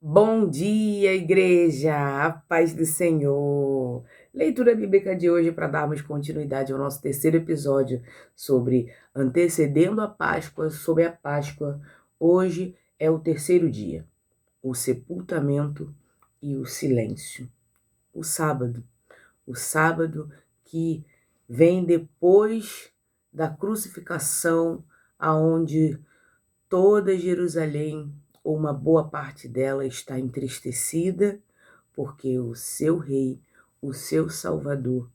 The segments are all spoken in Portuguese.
Bom dia, igreja! A paz do Senhor! Leitura bíblica de hoje para darmos continuidade ao nosso terceiro episódio sobre antecedendo a Páscoa, sobre a Páscoa. Hoje é o terceiro dia, o sepultamento e o silêncio. O sábado que vem depois da crucificação, aonde toda Jerusalém, ou uma boa parte dela, está entristecida, porque o seu rei, o seu Salvador,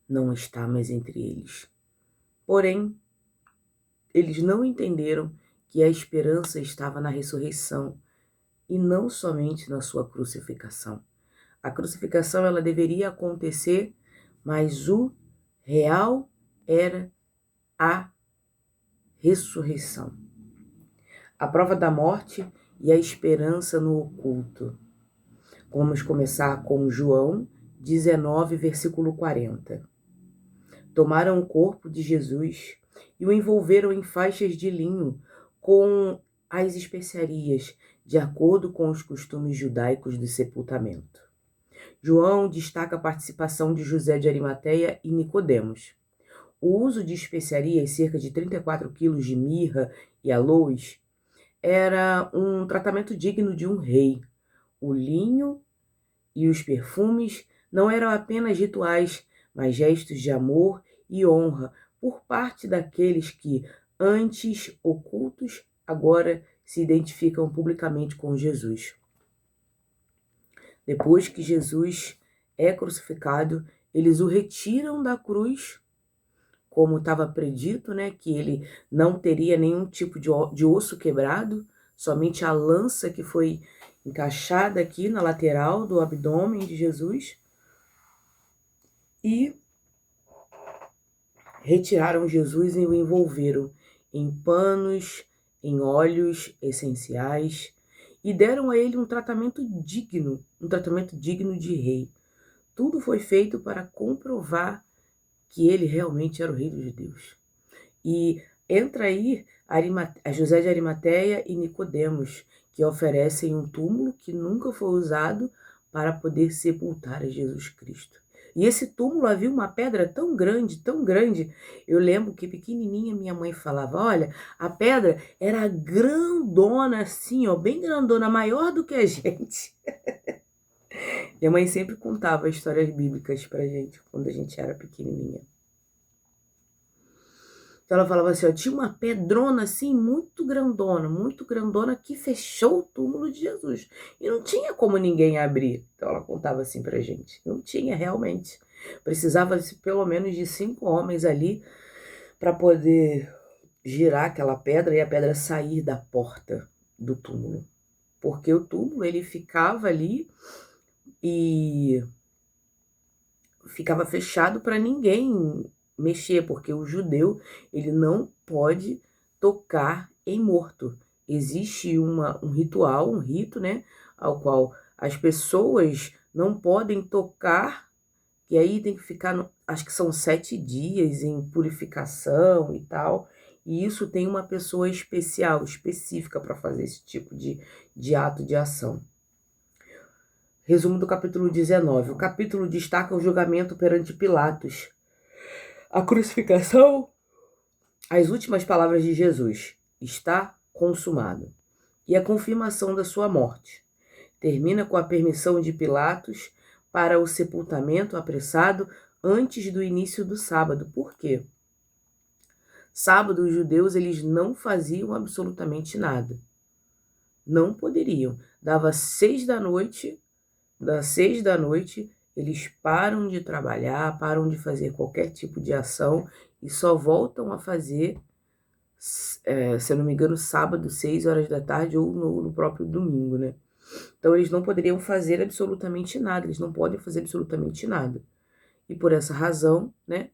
não está mais entre eles. Porém, eles não entenderam que a esperança estava na ressurreição e não somente na sua crucificação. A crucificação ela deveria acontecer, mas o real era a ressurreição. A prova da morte e a esperança no oculto. Vamos começar com João 19, versículo 40. Tomaram o corpo de Jesus e o envolveram em faixas de linho com as especiarias, de acordo com os costumes judaicos do sepultamento. João destaca a participação de José de Arimateia e Nicodemos. O uso de especiarias, cerca de 34 quilos de mirra e aloes, era um tratamento digno de um rei. O linho e os perfumes não eram apenas rituais, mas gestos de amor e honra por parte daqueles que, antes ocultos, agora se identificam publicamente com Jesus. Depois que Jesus é crucificado, eles o retiram da cruz, como estava predito, né, que ele não teria nenhum tipo de osso quebrado, somente a lança que foi encaixada aqui na lateral do abdômen de Jesus, e retiraram Jesus e o envolveram em panos, em óleos essenciais, e deram a ele um tratamento digno de rei. Tudo foi feito para comprovar que ele realmente era o rei dos judeus. E entra aí a José de Arimateia e Nicodemos, que oferecem um túmulo que nunca foi usado para poder sepultar a Jesus Cristo. E esse túmulo havia uma pedra tão grande, eu lembro que pequenininha minha mãe falava, olha, a pedra era grandona assim, ó, bem grandona, maior do que a gente. Minha mãe sempre contava histórias bíblicas pra gente, quando a gente era pequenininha. Então ela falava assim, ó, tinha uma pedrona assim, muito grandona, que fechou o túmulo de Jesus. E não tinha como ninguém abrir. Então ela contava assim pra gente. Não tinha, realmente. Precisava pelo menos de 5 homens ali para poder girar aquela pedra e a pedra sair da porta do túmulo. Porque o túmulo, ele ficava ali e ficava fechado para ninguém mexer, porque o judeu, ele não pode tocar em morto. Existe um ritual, um rito, né, ao qual as pessoas não podem tocar, e aí tem que ficar, acho que são 7 dias em purificação e tal, e isso tem uma pessoa especial, específica para fazer esse tipo de ato, de ação. Resumo do capítulo 19. O capítulo destaca o julgamento perante Pilatos, a crucificação, as últimas palavras de Jesus, está consumado, e a confirmação da sua morte. Termina com a permissão de Pilatos para o sepultamento apressado antes do início do sábado. Por quê? Sábado, os judeus, eles não faziam absolutamente nada. Não poderiam. Dava 6 da noite, das 6 da noite, eles param de trabalhar, param de fazer qualquer tipo de ação e só voltam a fazer, se eu não me engano, sábado, 6 horas da tarde ou no próprio domingo, né? Então eles não poderiam fazer absolutamente nada, eles não podem fazer absolutamente nada. E por essa razão, né,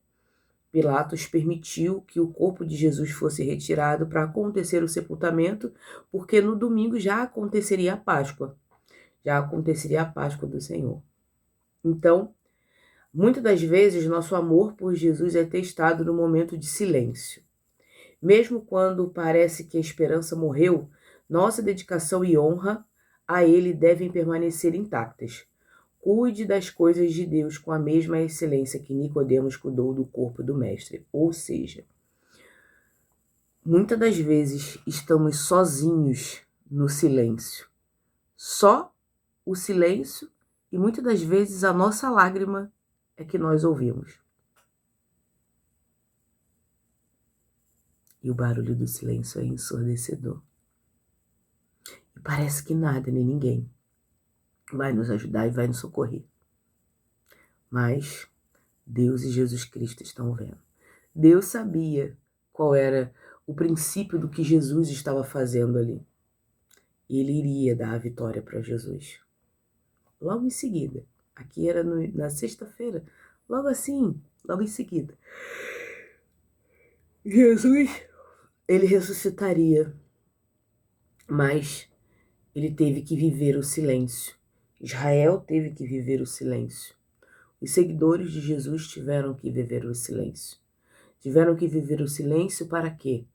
Pilatos permitiu que o corpo de Jesus fosse retirado para acontecer o sepultamento, porque no domingo já aconteceria a Páscoa. Já aconteceria a Páscoa do Senhor. Então, muitas das vezes, nosso amor por Jesus é testado no momento de silêncio. Mesmo quando parece que a esperança morreu, Nossa dedicação e honra a Ele devem permanecer intactas. Cuide das coisas de Deus com a mesma excelência que Nicodemos cuidou do corpo do Mestre. Ou seja, muitas das vezes estamos sozinhos no silêncio. Só o silêncio e muitas das vezes a nossa lágrima é que nós ouvimos. E o barulho do silêncio é ensurdecedor. E parece que nada nem ninguém vai nos ajudar e vai nos socorrer. Mas Deus e Jesus Cristo estão vendo. Deus sabia qual era o princípio do que Jesus estava fazendo ali. E Ele iria dar a vitória para Jesus. Logo em seguida, aqui era na sexta-feira, logo em seguida, Jesus, Ele ressuscitaria, mas Ele teve que viver o silêncio. Israel teve que viver o silêncio. Os seguidores de Jesus tiveram que viver o silêncio. Tiveram que viver o silêncio para quê?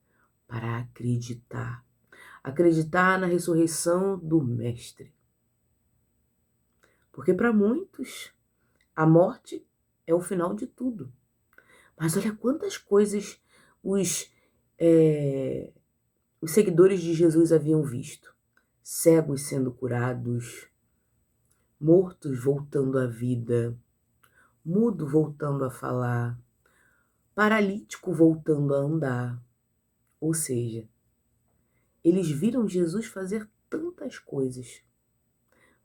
Para acreditar. Acreditar na ressurreição do Mestre. Porque para muitos, a morte é o final de tudo. Mas olha quantas coisas os seguidores de Jesus haviam visto. Cegos sendo curados, mortos voltando à vida, mudo voltando a falar, paralítico voltando a andar. Ou seja, eles viram Jesus fazer tantas coisas,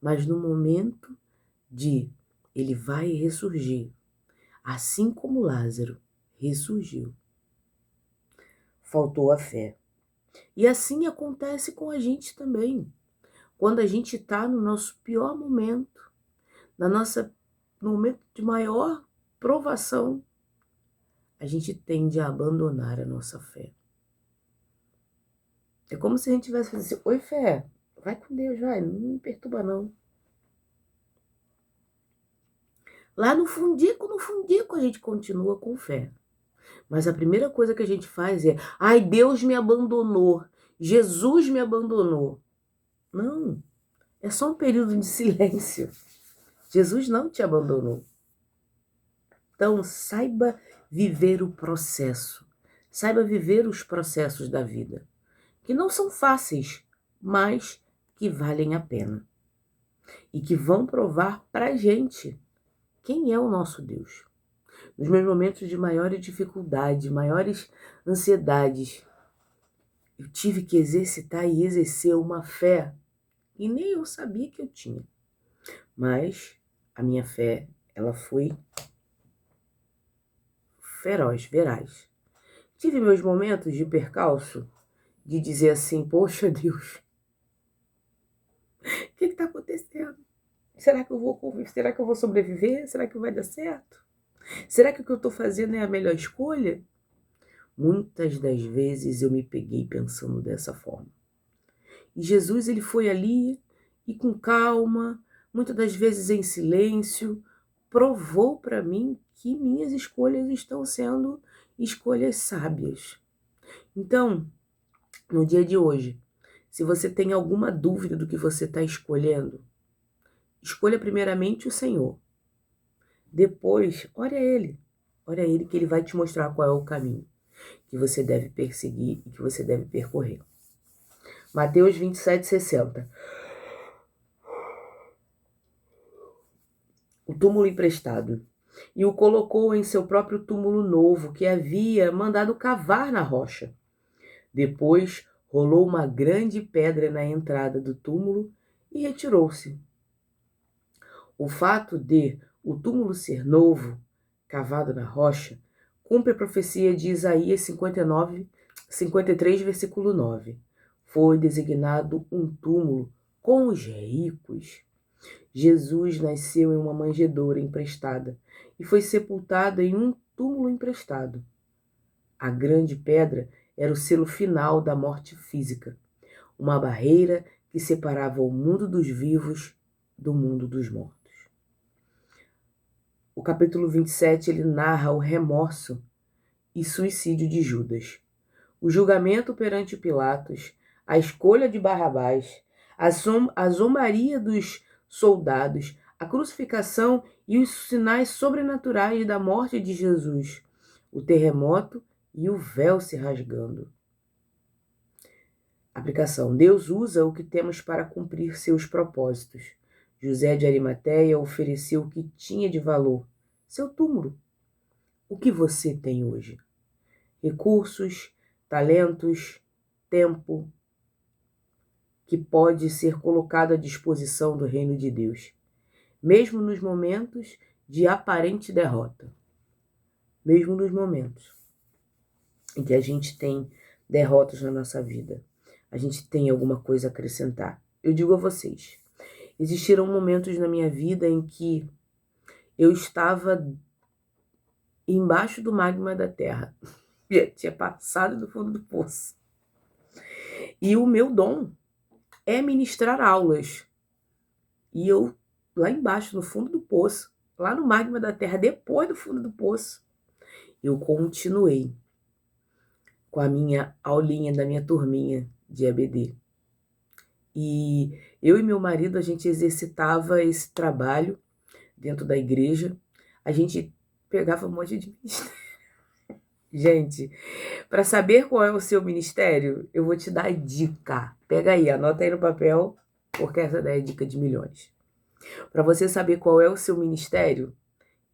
mas no momento de ele vai ressurgir, assim como Lázaro ressurgiu, faltou a fé. E assim acontece com a gente também. Quando a gente está no nosso pior momento, no momento de maior provação, a gente tende a abandonar a nossa fé. É como se a gente tivesse falando assim, oi fé, vai com Deus, vai, não me perturba não. Lá no fundico a gente continua com fé. Mas a primeira coisa que a gente faz é, ai, Deus me abandonou, Jesus me abandonou. Não, é só um período de silêncio. Jesus não te abandonou. Então, saiba viver o processo. Saiba viver os processos da vida, que não são fáceis, mas que valem a pena. E que vão provar pra gente quem é o nosso Deus. Nos meus momentos de maior dificuldade, maiores ansiedades, eu tive que exercitar e exercer uma fé que nem eu sabia que eu tinha. Mas a minha fé, ela foi feroz, veraz. Tive meus momentos de percalço, de dizer assim, poxa Deus, o que está acontecendo? Será que eu vou conviver? Será que eu vou sobreviver? Será que vai dar certo? Será que o que eu estou fazendo é a melhor escolha? Muitas das vezes eu me peguei pensando dessa forma. E Jesus, ele foi ali e com calma, muitas das vezes em silêncio, provou para mim que minhas escolhas estão sendo escolhas sábias. Então, no dia de hoje, se você tem alguma dúvida do que você está escolhendo, escolha primeiramente o Senhor. Depois, ore a Ele. Ore a Ele que Ele vai te mostrar qual é o caminho que você deve perseguir e que você deve percorrer. Mateus 27:60. O túmulo emprestado. E o colocou em seu próprio túmulo novo, que havia mandado cavar na rocha. Depois rolou uma grande pedra na entrada do túmulo e retirou-se. O fato de o túmulo ser novo, cavado na rocha, cumpre a profecia de Isaías 53, versículo 9. Foi designado um túmulo com os ricos. Jesus nasceu em uma manjedoura emprestada e foi sepultado em um túmulo emprestado. A grande pedra era o selo final da morte física, uma barreira que separava o mundo dos vivos do mundo dos mortos. O capítulo 27, ele narra o remorso e suicídio de Judas. O julgamento perante Pilatos, a escolha de Barrabás, a zombaria dos soldados, a crucificação e os sinais sobrenaturais da morte de Jesus, o terremoto e o véu se rasgando. Aplicação: Deus usa o que temos para cumprir seus propósitos. José de Arimateia ofereceu o que tinha de valor, seu túmulo. O que você tem hoje? Recursos, talentos, tempo, que pode ser colocado à disposição do reino de Deus, mesmo nos momentos de aparente derrota. Mesmo nos momentos em que a gente tem derrotas na nossa vida, a gente tem alguma coisa a acrescentar. Eu digo a vocês, existiram momentos na minha vida em que eu estava embaixo do magma da terra, já tinha passado do fundo do poço. E o meu dom é ministrar aulas. E eu, lá embaixo, no fundo do poço, lá no magma da terra, depois do fundo do poço, eu continuei com a minha aulinha da minha turminha de EBD. E eu e meu marido, a gente exercitava esse trabalho dentro da igreja. A gente pegava um monte de ministério. Gente, para saber qual é o seu ministério, eu vou te dar a dica. Pega aí, anota aí no papel, porque essa daí é a dica de milhões. Para você saber qual é o seu ministério,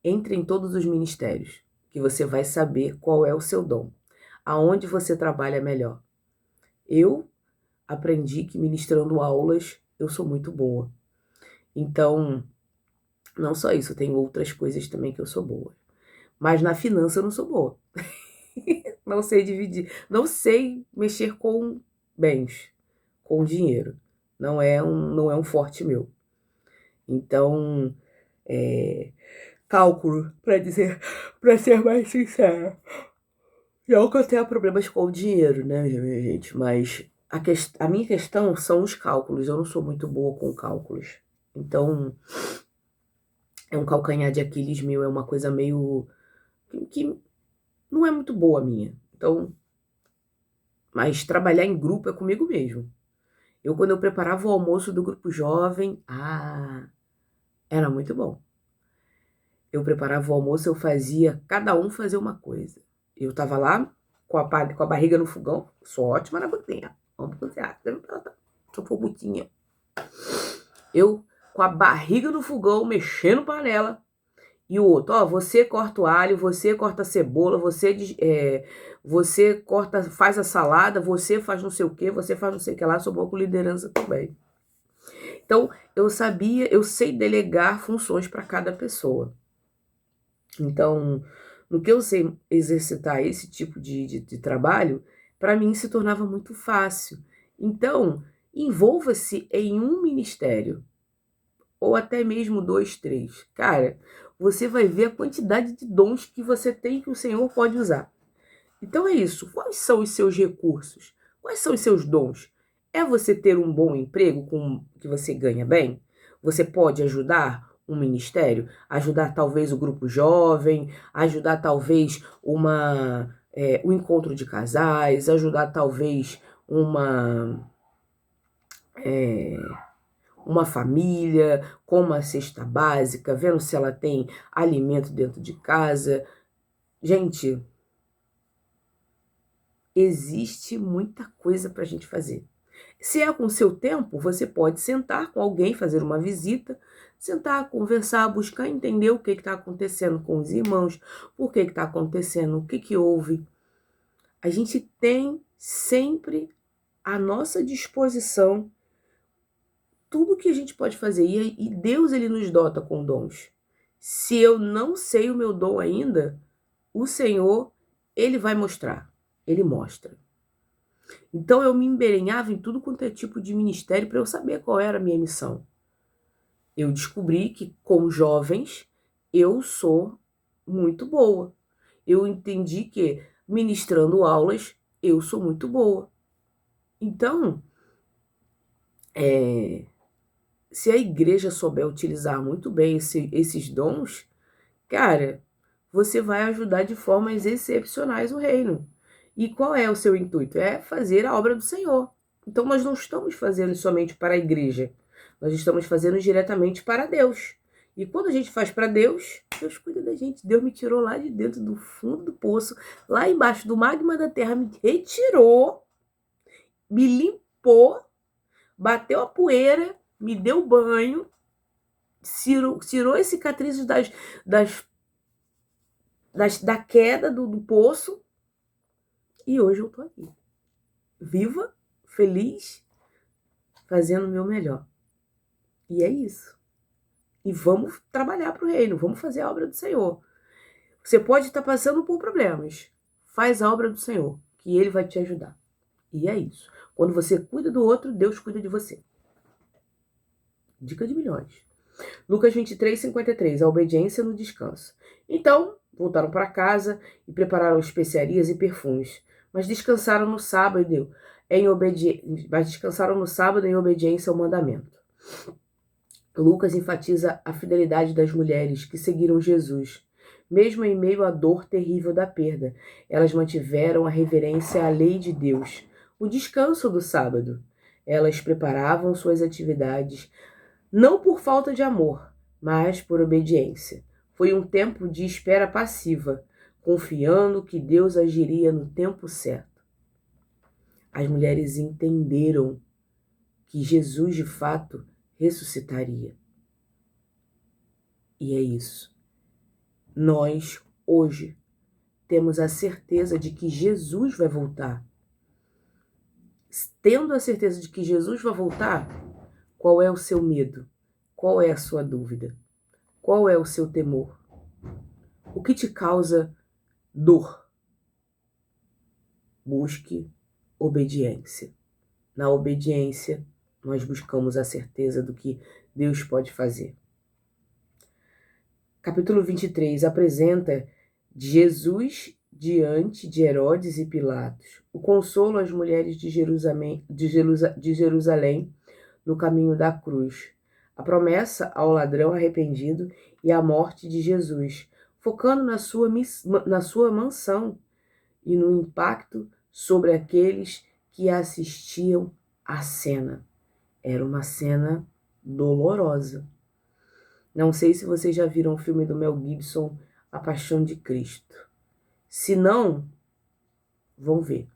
entre em todos os ministérios, que você vai saber qual é o seu dom, aonde você trabalha melhor. Eu aprendi que ministrando aulas eu sou muito boa. Então, não só isso, tem outras coisas também que eu sou boa. Mas na finança eu não sou boa. Não sei dividir, não sei mexer com bens, com dinheiro. Não é um forte meu. Então, cálculo, para ser mais sincera. Não que eu tenha problemas com o dinheiro, né, minha gente? Mas a minha questão são os cálculos. Eu não sou muito boa com cálculos. Então, é um calcanhar de Aquiles meu, é uma coisa meio que não é muito boa minha. Então, mas trabalhar em grupo é comigo mesmo. Quando eu preparava o almoço do grupo jovem, era muito bom. Eu preparava o almoço, eu fazia, cada um fazia uma coisa. Eu tava lá com a barriga no fogão, sou ótima na cozinha. Vamos cozinhar. Sou fogutinha. Eu com a barriga no fogão, mexendo panela. E o outro, você corta o alho, você corta a cebola, você corta, faz a salada, você faz não sei o que, você faz não sei o que lá, sou boa com liderança também. Então, eu sei delegar funções para cada pessoa. Então, no que eu sei exercitar esse tipo de trabalho, para mim se tornava muito fácil. Então, envolva-se em um ministério, ou até mesmo 2, 3. Cara, você vai ver a quantidade de dons que você tem que o Senhor pode usar. Então é isso. Quais são os seus recursos? Quais são os seus dons? É você ter um bom emprego com que você ganha bem? Você pode ajudar um ministério? Ajudar talvez o grupo jovem? Ajudar talvez um encontro de casais? Ajudar talvez uma família com uma cesta básica, vendo se ela tem alimento dentro de casa. Gente, existe muita coisa para a gente fazer. Se é com o seu tempo, você pode sentar com alguém, fazer uma visita, sentar, conversar, buscar entender o que está acontecendo com os irmãos, por que está acontecendo, o que houve. A gente tem sempre à nossa disposição tudo que a gente pode fazer. E Deus, ele nos dota com dons. Se eu não sei o meu dom ainda, o Senhor, ele vai mostrar. Ele mostra. Então eu me embrenhava em tudo quanto é tipo de ministério para eu saber qual era a minha missão. Eu descobri que com jovens eu sou muito boa. Eu entendi que ministrando aulas eu sou muito boa. Então, se a igreja souber utilizar muito bem esses dons, cara, você vai ajudar de formas excepcionais o reino. E qual é o seu intuito? É fazer a obra do Senhor. Então nós não estamos fazendo somente para a igreja, nós estamos fazendo diretamente para Deus. E quando a gente faz para Deus, Deus cuida da gente. Deus me tirou lá de dentro do fundo do poço, lá embaixo do magma da terra, me retirou, me limpou, bateu a poeira, me deu banho, tirou as cicatrizes da queda do poço, e hoje eu tô aqui, viva, feliz, fazendo o meu melhor. E é isso. E vamos trabalhar para o reino, vamos fazer a obra do Senhor. Você pode estar passando por problemas, faz a obra do Senhor, que Ele vai te ajudar. E é isso. Quando você cuida do outro, Deus cuida de você. Dica de milhões. Lucas 23, 53. A obediência no descanso. Então, voltaram para casa e prepararam especiarias e perfumes. Mas descansaram no sábado em obediência ao mandamento. Lucas enfatiza a fidelidade das mulheres que seguiram Jesus. Mesmo em meio à dor terrível da perda, elas mantiveram a reverência à lei de Deus, o descanso do sábado. Elas preparavam suas atividades não por falta de amor, mas por obediência. Foi um tempo de espera passiva, confiando que Deus agiria no tempo certo. As mulheres entenderam que Jesus de fato ressuscitaria. E é isso. Nós, hoje, temos a certeza de que Jesus vai voltar. Tendo a certeza de que Jesus vai voltar, qual é o seu medo? Qual é a sua dúvida? Qual é o seu temor? O que te causa dor? Busque obediência. Na obediência, nós buscamos a certeza do que Deus pode fazer. Capítulo 23 apresenta Jesus diante de Herodes e Pilatos, o consolo às mulheres de Jerusalém no caminho da cruz, a promessa ao ladrão arrependido e a morte de Jesus, focando na sua mansão e no impacto sobre aqueles que assistiam à cena. Era uma cena dolorosa. Não sei se vocês já viram o filme do Mel Gibson, A Paixão de Cristo. Se não, vão ver.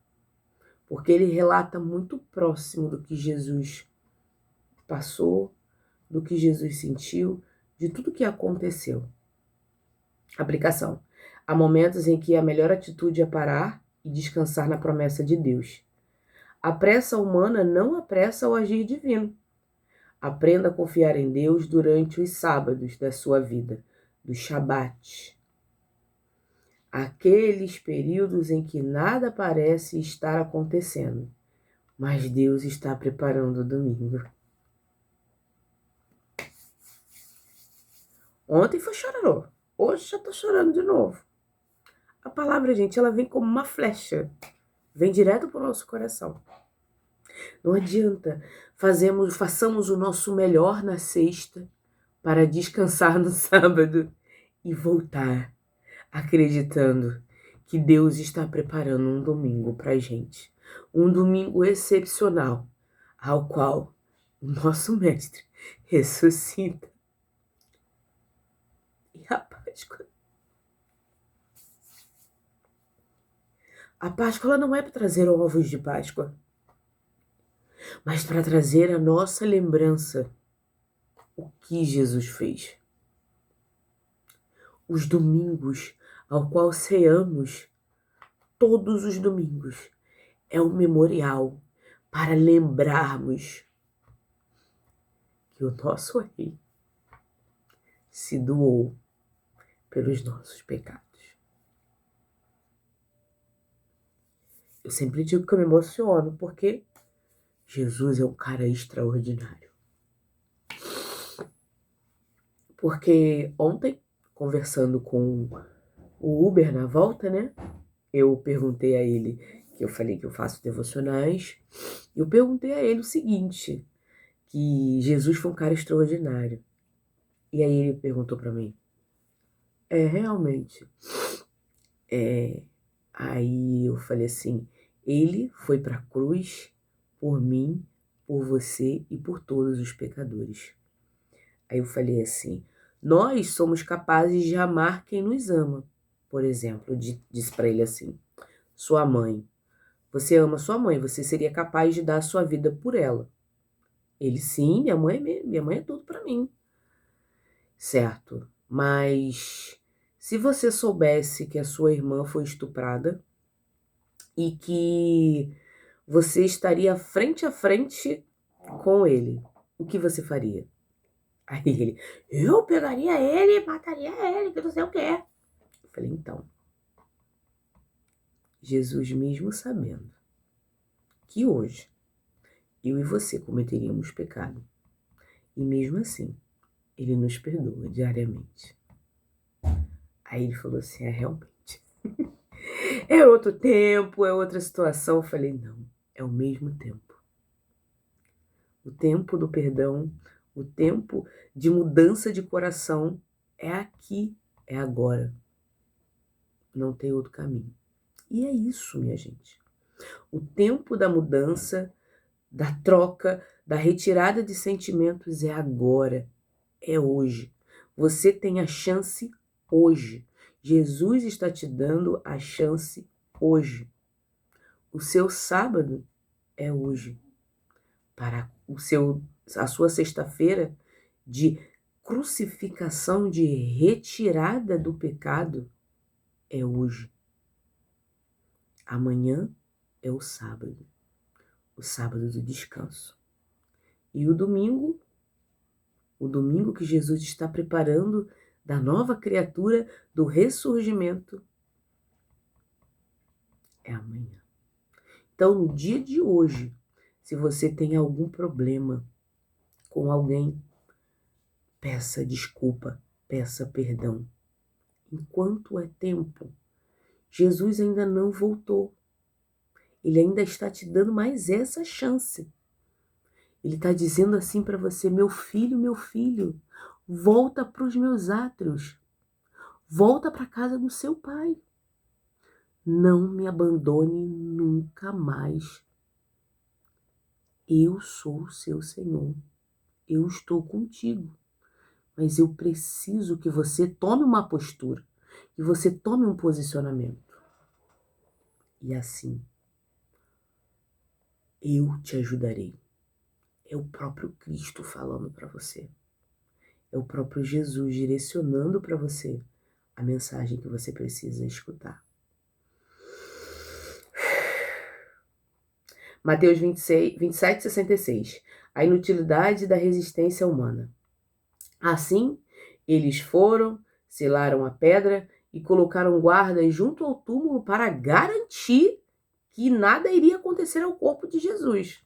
Porque ele relata muito próximo do que Jesus passou, do que Jesus sentiu, de tudo que aconteceu. Aplicação. Há momentos em que a melhor atitude é parar e descansar na promessa de Deus. A pressa humana não apressa o agir divino. Aprenda a confiar em Deus durante os sábados da sua vida, do Shabat. Aqueles períodos em que nada parece estar acontecendo, mas Deus está preparando o domingo. Ontem foi chororô, hoje já estou chorando de novo. A palavra, gente, ela vem como uma flecha, vem direto para o nosso coração. Não adianta, façamos o nosso melhor na sexta para descansar no sábado e voltar acreditando que Deus está preparando um domingo para a gente. Um domingo excepcional, ao qual o nosso Mestre ressuscita. E a Páscoa? A Páscoa ela não é para trazer ovos de Páscoa, mas para trazer a nossa lembrança o que Jesus fez. Os domingos ao qual ceamos, todos os domingos, é um memorial para lembrarmos que o nosso Rei se doou pelos nossos pecados. Eu sempre digo que eu me emociono porque Jesus é um cara extraordinário. Porque ontem, conversando com o Uber na volta, né? Eu perguntei a ele, que eu falei que eu faço devocionais, eu perguntei a ele o seguinte, que Jesus foi um cara extraordinário. E aí ele perguntou para mim, realmente. Aí eu falei assim, ele foi para a cruz por mim, por você e por todos os pecadores. Aí eu falei assim, nós somos capazes de amar quem nos ama. Por exemplo, disse para ele assim, sua mãe, você ama sua mãe, você seria capaz de dar a sua vida por ela. Ele, sim, minha mãe é tudo para mim. Certo, mas se você soubesse que a sua irmã foi estuprada e que você estaria frente a frente com ele, o que você faria? Aí ele, eu pegaria ele, mataria ele, que não sei o que é. Eu falei, então, Jesus mesmo sabendo que hoje eu e você cometeríamos pecado, e mesmo assim, ele nos perdoa diariamente. Aí ele falou assim, realmente, é outro tempo, é outra situação. Eu falei, não, é o mesmo tempo. O tempo do perdão, o tempo de mudança de coração é aqui, é agora. Não tem outro caminho. E é isso, minha gente. O tempo da mudança, da troca, da retirada de sentimentos é agora, é hoje. Você tem a chance hoje. Jesus está te dando a chance hoje. O seu sábado é hoje. Para a sua sexta-feira de crucificação, de retirada do pecado, é hoje. Amanhã é o sábado do descanso. E o domingo que Jesus está preparando da nova criatura, do ressurgimento, é amanhã. Então, no dia de hoje, se você tem algum problema com alguém, peça desculpa, peça perdão. Enquanto é tempo, Jesus ainda não voltou. Ele ainda está te dando mais essa chance. Ele está dizendo assim para você, meu filho, volta para os meus átrios. Volta para a casa do seu pai. Não me abandone nunca mais. Eu sou o seu Senhor. Eu estou contigo. Mas eu preciso que você tome uma postura, que você tome um posicionamento. E assim, eu te ajudarei. É o próprio Cristo falando para você. É o próprio Jesus direcionando para você a mensagem que você precisa escutar. Mateus 27, 66. A inutilidade da resistência humana. Assim, eles foram, selaram a pedra e colocaram guardas junto ao túmulo para garantir que nada iria acontecer ao corpo de Jesus.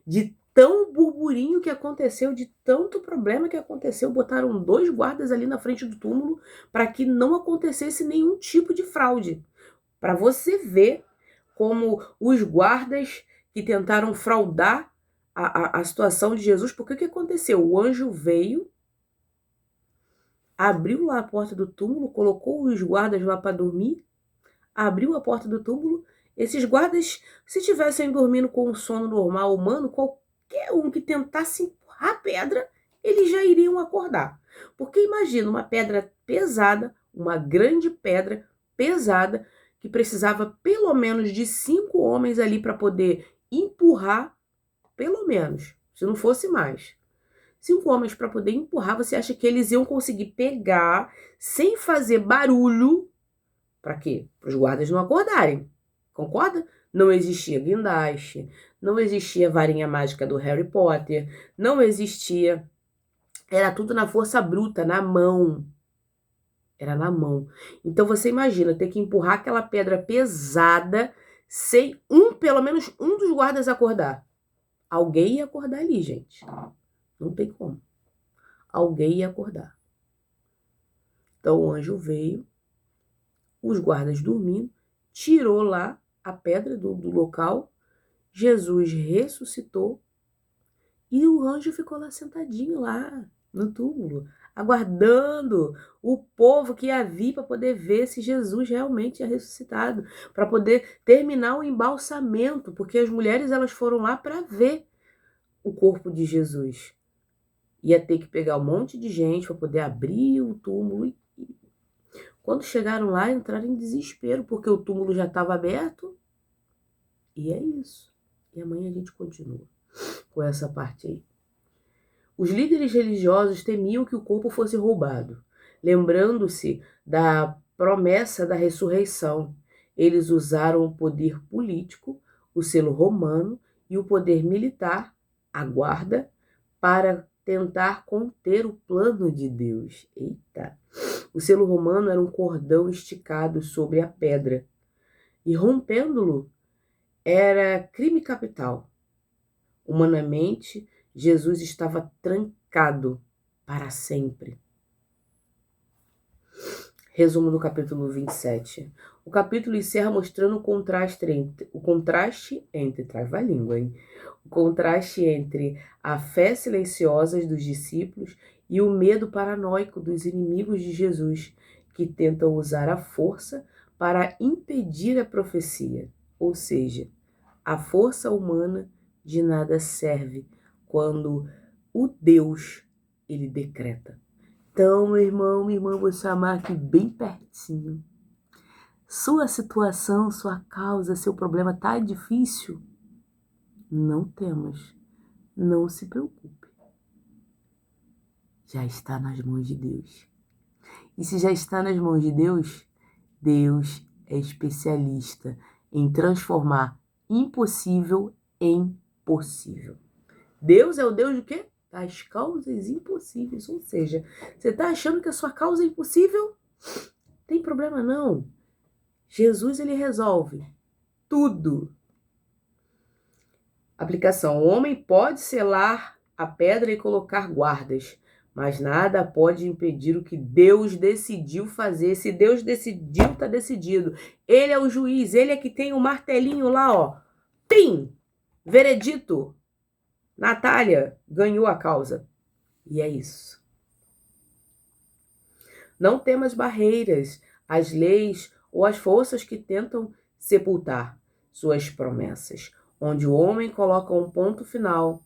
De tão burburinho que aconteceu, de tanto problema que aconteceu, botaram 2 guardas ali na frente do túmulo para que não acontecesse nenhum tipo de fraude. Para você ver como os guardas que tentaram fraudar a situação de Jesus, porque o que aconteceu? O anjo veio, abriu lá a porta do túmulo, colocou os guardas lá para dormir, abriu a porta do túmulo. Esses guardas, se estivessem dormindo com um sono normal humano, qualquer um que tentasse empurrar a pedra, eles já iriam acordar. Porque imagina uma pedra pesada, uma grande pedra pesada, que precisava pelo menos de 5 homens ali para poder empurrar, pelo menos, se não fosse mais. 5 homens para poder empurrar, você acha que eles iam conseguir pegar sem fazer barulho? Para quê? Para os guardas não acordarem. Concorda? Não existia guindaste, não existia varinha mágica do Harry Potter, não existia. Era tudo na força bruta, na mão. Era na mão. Então você imagina ter que empurrar aquela pedra pesada sem pelo menos um dos guardas acordar. Alguém ia acordar ali, gente. Não tem como. Alguém ia acordar. Então o anjo veio, os guardas dormindo, tirou lá a pedra do local, Jesus ressuscitou e o anjo ficou lá sentadinho lá. no túmulo, aguardando o povo que ia vir para poder ver se Jesus realmente tinha ressuscitado, para poder terminar o embalsamento, porque as mulheres elas foram lá para ver o corpo de Jesus. Ia ter que pegar um monte de gente para poder abrir o túmulo. E quando chegaram lá, entraram em desespero, porque o túmulo já estava aberto. E é isso. E amanhã a gente continua com essa parte aí. Os líderes religiosos temiam que o corpo fosse roubado, lembrando-se da promessa da ressurreição. Eles usaram o poder político, o selo romano e o poder militar, a guarda, para tentar conter o plano de Deus. Eita! O selo romano era um cordão esticado sobre a pedra, e rompendo-lo era crime capital. Humanamente, Jesus estava trancado para sempre. Resumo do capítulo 27. O capítulo encerra mostrando o contraste entre trava-língua, hein? O contraste entre a fé silenciosa dos discípulos e o medo paranoico dos inimigos de Jesus, que tentam usar a força para impedir a profecia. Ou seja, a força humana de nada serve quando o Deus, ele decreta. Então, meu irmão, minha irmã, vou chamar aqui bem pertinho. Sua situação, sua causa, seu problema tá difícil? Não temas, não se preocupe. Já está nas mãos de Deus. E se já está nas mãos de Deus, Deus é especialista em transformar impossível em possível. Deus é o Deus de quê? Das causas impossíveis. Ou seja, você está achando que a sua causa é impossível? Tem problema não. Jesus, ele resolve tudo. Aplicação. O homem pode selar a pedra e colocar guardas, mas nada pode impedir o que Deus decidiu fazer. Se Deus decidiu, está decidido. Ele é o juiz, ele é que tem o martelinho lá, ó. Pim! Veredito. Natália ganhou a causa. E é isso. Não temas barreiras, as leis ou as forças que tentam sepultar suas promessas. Onde o homem coloca um ponto final,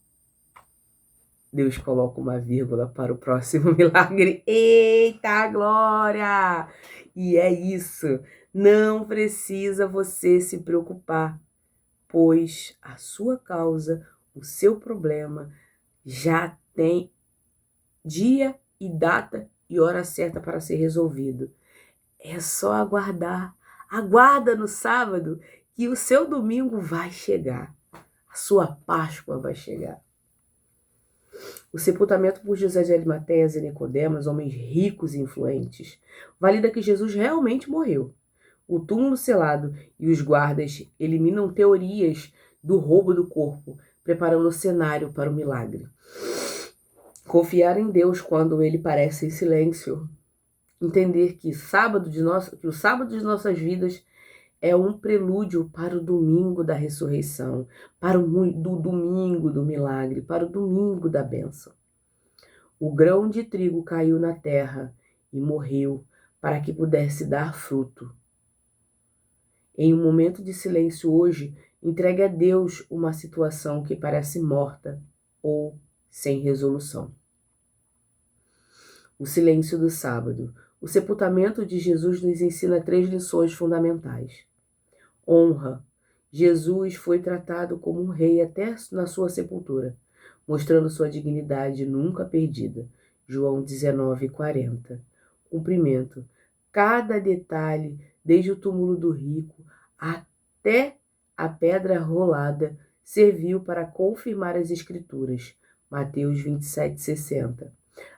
Deus coloca uma vírgula para o próximo milagre. Eita glória! E é isso. Não precisa você se preocupar, pois a sua causa, o seu problema, já tem dia e data e hora certa para ser resolvido. É só aguardar. Aguarda no sábado que o seu domingo vai chegar. A sua Páscoa vai chegar. O sepultamento por José de Arimateias e Nicodemos, homens ricos e influentes, valida que Jesus realmente morreu. O túmulo selado e os guardas eliminam teorias do roubo do corpo, preparando o cenário para o milagre. Confiar em Deus quando ele parece em silêncio. Entender que o sábado de nossas vidas é um prelúdio para o domingo da ressurreição, para o domingo do milagre, para o domingo da bênção. O grão de trigo caiu na terra e morreu para que pudesse dar fruto. Em um momento de silêncio hoje, entregue a Deus uma situação que parece morta ou sem resolução. O silêncio do sábado. O sepultamento de Jesus nos ensina 3 lições fundamentais. Honra. Jesus foi tratado como um rei até na sua sepultura, mostrando sua dignidade nunca perdida. João 19:40. Cumprimento. Cada detalhe, desde o túmulo do rico até a pedra rolada, serviu para confirmar as escrituras. Mateus 27:60.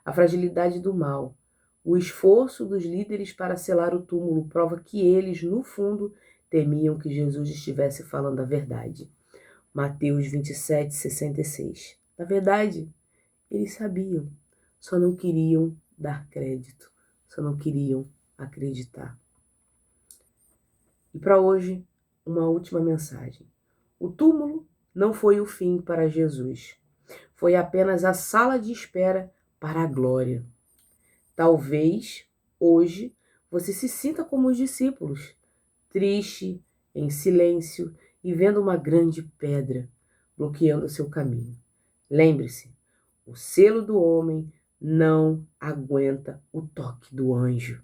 A fragilidade do mal. O esforço dos líderes para selar o túmulo prova que eles, no fundo, temiam que Jesus estivesse falando a verdade. Mateus 27:66. Na verdade, eles sabiam, só não queriam dar crédito, só não queriam acreditar. E para hoje, uma última mensagem. O túmulo não foi o fim para Jesus. Foi apenas a sala de espera para a glória. Talvez hoje você se sinta como os discípulos, triste, em silêncio e vendo uma grande pedra bloqueando o seu caminho. Lembre-se, o selo do homem não aguenta o toque do anjo.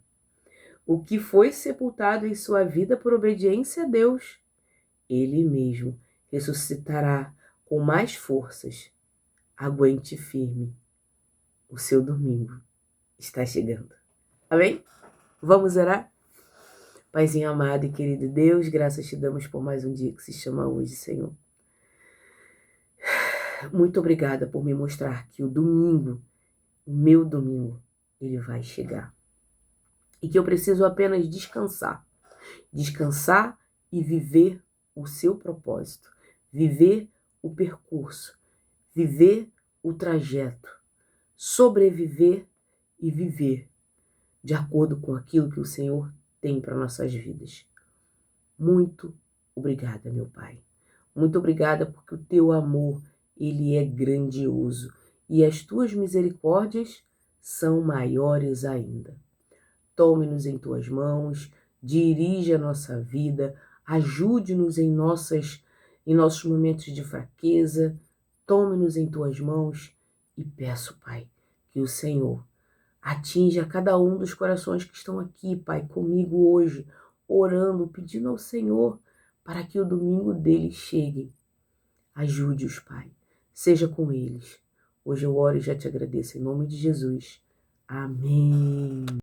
O que foi sepultado em sua vida por obediência a Deus, Ele mesmo ressuscitará com mais forças. Aguente firme. O seu domingo está chegando. Amém? Vamos orar? Paizinho amado e querido Deus, graças te damos por mais um dia que se chama hoje, Senhor. Muito obrigada por me mostrar que o domingo, o meu domingo, ele vai chegar. E que eu preciso apenas descansar. Descansar e viver o seu propósito. Viver o percurso. Viver o trajeto. Sobreviver e viver de acordo com aquilo que o Senhor tem para nossas vidas. Muito obrigada, meu Pai. Muito obrigada porque o teu amor, ele é grandioso e as tuas misericórdias são maiores ainda. Tome-nos em tuas mãos, dirija a nossa vida, ajude-nos em nossos momentos de fraqueza. Tome-nos em tuas mãos e peço, Pai, que o Senhor atinja cada um dos corações que estão aqui, Pai, comigo hoje, orando, pedindo ao Senhor para que o domingo deles chegue. Ajude-os, Pai. Seja com eles. Hoje eu oro e já te agradeço em nome de Jesus. Amém.